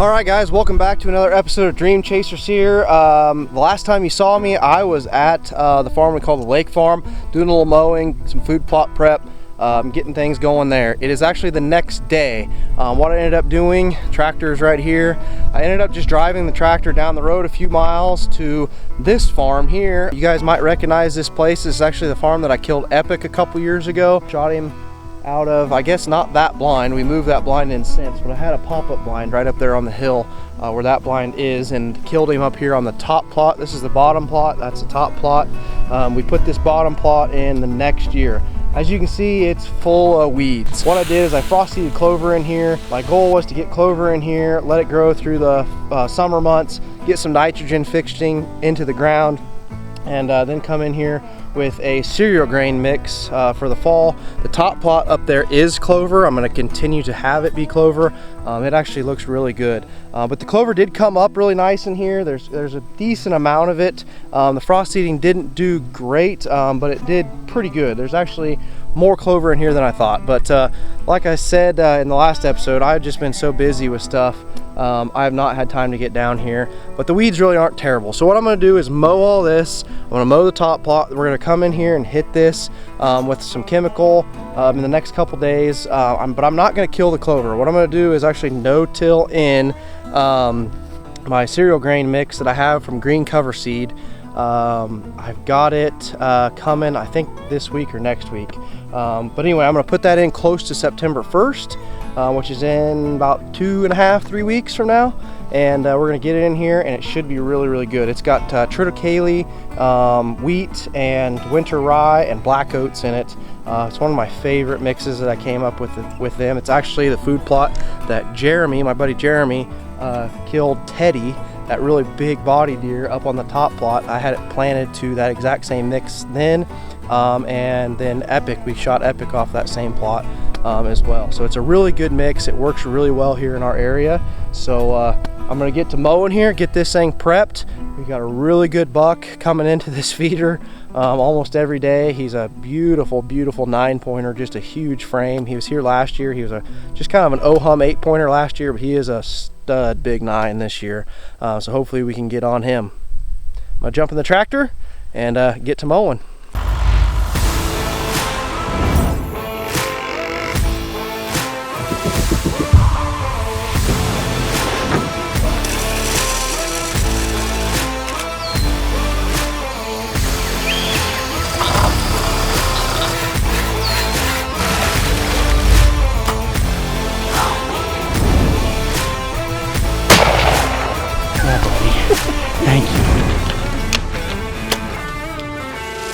All right, guys, welcome back to another episode of Dream Chasers here. The last time you saw me, I was at the farm we call the Lake Farm, doing a little mowing, some food plot prep, getting things going there. It is actually the next day. What I ended up doing, tractor's right here. I ended up just driving the tractor down the road a few miles to this farm here. You guys might recognize this place. This is actually the farm that I killed Epic a couple years ago. Shot him out of, I guess not that blind, we moved that blind in since, but I had a pop-up blind right up there on the hill where that blind is, and killed him up here on the top plot. This is the bottom plot, that's the top plot. We put this bottom plot in the next year. As you can see, it's full of weeds. What I did is I frost seeded clover in here. My goal was to get clover in here, let it grow through the summer months, get some nitrogen fixing into the ground, and then come in here with a cereal grain mix for the fall. The top plot up there is clover. I'm going to continue to have it be clover. It actually looks really good. But the clover did come up really nice in here. There's a decent amount of it. The frost seeding didn't do great, but it did pretty good. There's actually more clover in here than I thought. But like I said in the last episode, I've just been so busy with stuff. I have not had time to get down here, but the weeds really aren't terrible. So what I'm going to do is mow all this. I'm going to mow the top plot. We're going to come in here and hit this with some chemical in the next couple days, but I'm not going to kill the clover. What I'm going to do is actually no-till in my cereal grain mix that I have from Green Cover Seed. I've got it coming, I think this week or next week. But anyway, I'm going to put that in close to September 1st. Which is in about 2.5–3 weeks from now, and we're gonna get it in here, and it should be really good. It's got triticale, wheat and winter rye and black oats in it. It's one of my favorite mixes that I came up with them. It's actually the food plot that Jeremy, my buddy Jeremy, killed Teddy, that really big body deer, up on the top plot. I had it planted to that exact same mix then, and then Epic, we shot Epic off that same plot as well. So it's a really good mix. It works really well here in our area. So I'm gonna get to mowing here, get this thing prepped. We got a really good buck coming into this feeder almost every day. He's a beautiful 9-pointer, just a huge frame. He was here last year. He was just kind of an oh-hum 8-pointer last year, but he is a stud big 9 this year. So hopefully we can get on him. I'm gonna jump in the tractor and get to mowing. Thank you.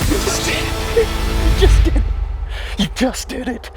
You just did it. You just did it.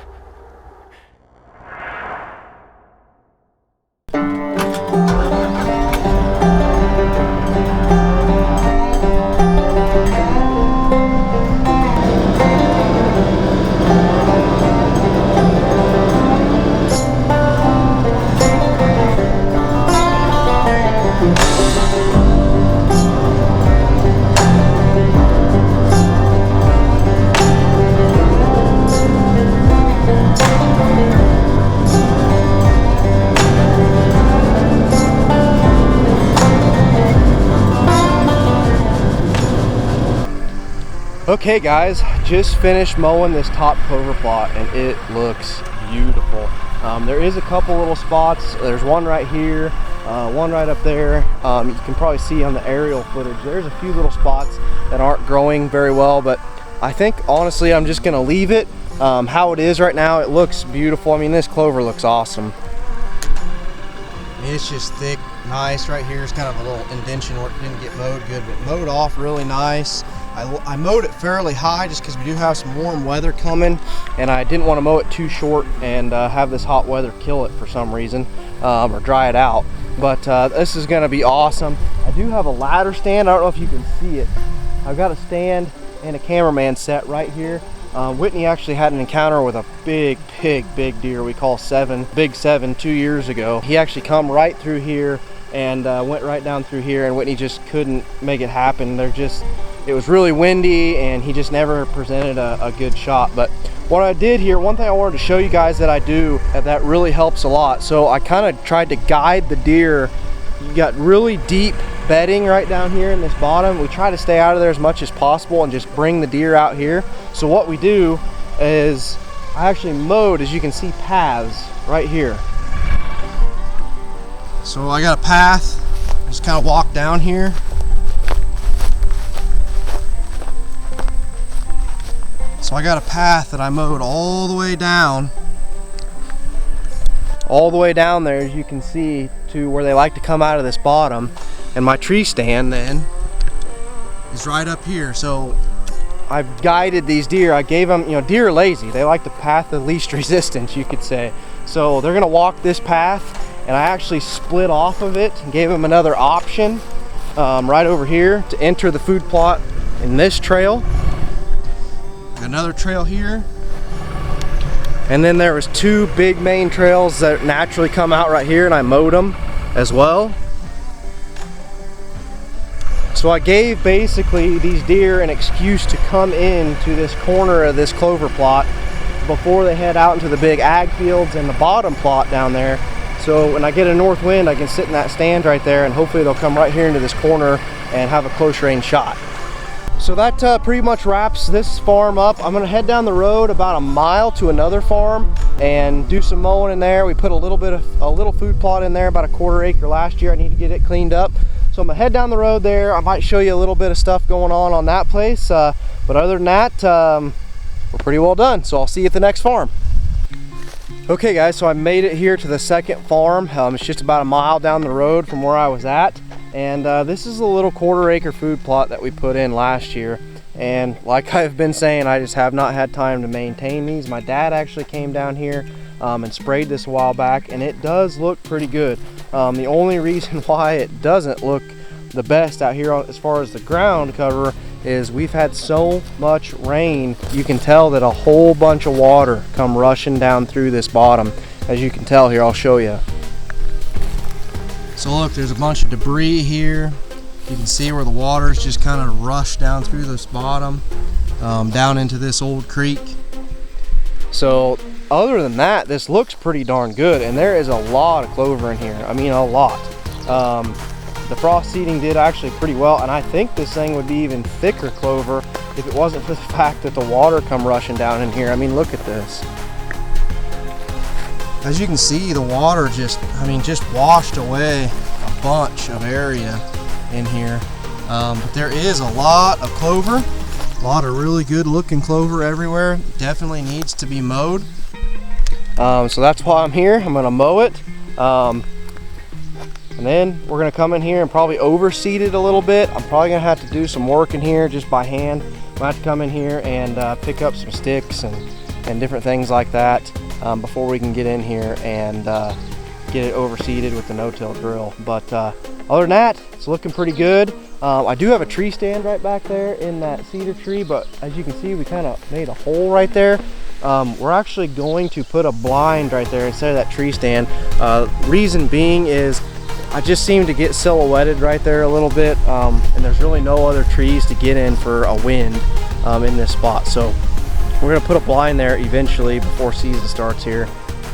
Okay guys, just finished mowing this top clover plot and it looks beautiful. There is a couple little spots. There's one right here, one right up there. You can probably see on the aerial footage, there's a few little spots that aren't growing very well, but I think honestly I'm just gonna leave it how it is right now. It looks beautiful. I mean, this clover looks awesome. It's just thick, nice. Right here is kind of a little indention where it didn't get mowed good, but mowed off really nice. I mowed it fairly high just because we do have some warm weather coming, and I didn't want to mow it too short and have this hot weather kill it for some reason, or dry it out. But this is going to be awesome. I do have a ladder stand. I don't know if you can see it. I've got a stand and a cameraman set right here. Whitney actually had an encounter with a big deer we call Big 7 2 years ago. He actually come right through here and went right down through here, and Whitney just couldn't make it happen. It was really windy and he just never presented a good shot. But what I did here, one thing I wanted to show you guys that I do that really helps a lot. So I kind of tried to guide the deer. You got really deep bedding right down here in this bottom. We try to stay out of there as much as possible and just bring the deer out here. So what we do is I actually mowed, as you can see, paths right here. So I got a path, just kind of walk down here. So I got a path that I mowed all the way down there, as you can see, to where they like to come out of this bottom. And my tree stand then is right up here. So I've guided these deer. I gave them, deer are lazy. They like the path of least resistance, you could say. So they're gonna walk this path, and I actually split off of it and gave them another option right over here to enter the food plot in this trail. Another trail here, and then there was two big main trails that naturally come out right here, and I mowed them as well. So I gave basically these deer an excuse to come into this corner of this clover plot before they head out into the big ag fields and the bottom plot down there. So when I get a north wind, I can sit in that stand right there, and hopefully they'll come right here into this corner and have a close range shot. So that pretty much wraps this farm up. I'm gonna head down the road about a mile to another farm and do some mowing in there. We put a little food plot in there, about a 1/4 acre last year. I need to get it cleaned up. So I'm gonna head down the road there. I might show you a little bit of stuff going on that place. But other than that, we're pretty well done. So I'll see you at the next farm. Okay guys, so I made it here to the second farm. It's just about a mile down the road from where I was at. And this is a little 1/4 acre food plot that we put in last year. And like I've been saying, I just have not had time to maintain these. My dad actually came down here and sprayed this a while back, and it does look pretty good. The only reason why it doesn't look the best out here as far as the ground cover is we've had so much rain. You can tell that a whole bunch of water come rushing down through this bottom. As you can tell here, I'll show you. So look, there's a bunch of debris here. You can see where the water's just kind of rushed down through this bottom, down into this old creek. So other than that, this looks pretty darn good, and there is a lot of clover in here. I mean, a lot. The frost seeding did actually pretty well, and I think this thing would be even thicker clover if it wasn't for the fact that the water come rushing down in here. I mean, look at this. As you can see, the water just washed away a bunch of area in here. But there is a lot of clover, a lot of really good looking clover everywhere. Definitely needs to be mowed. So that's why I'm here. I'm gonna mow it. And then we're gonna come in here and probably overseed it a little bit. I'm probably gonna have to do some work in here just by hand. I'm gonna have to come in here and pick up some sticks and different things like that before we can get in here and get it overseeded with the no-till drill. But other than that, it's looking pretty good. I do have a tree stand right back there in that cedar tree, but as you can see, we kind of made a hole right there. We're actually going to put a blind right there instead of that tree stand. Reason being is I just seem to get silhouetted right there a little bit, and there's really no other trees to get in for a wind in this spot. So we're gonna put a blind there eventually before season starts here.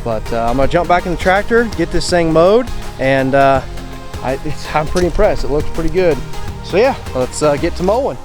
But I'm gonna jump back in the tractor, get this thing mowed, and I'm pretty impressed. It looks pretty good. So yeah, let's get to mowing.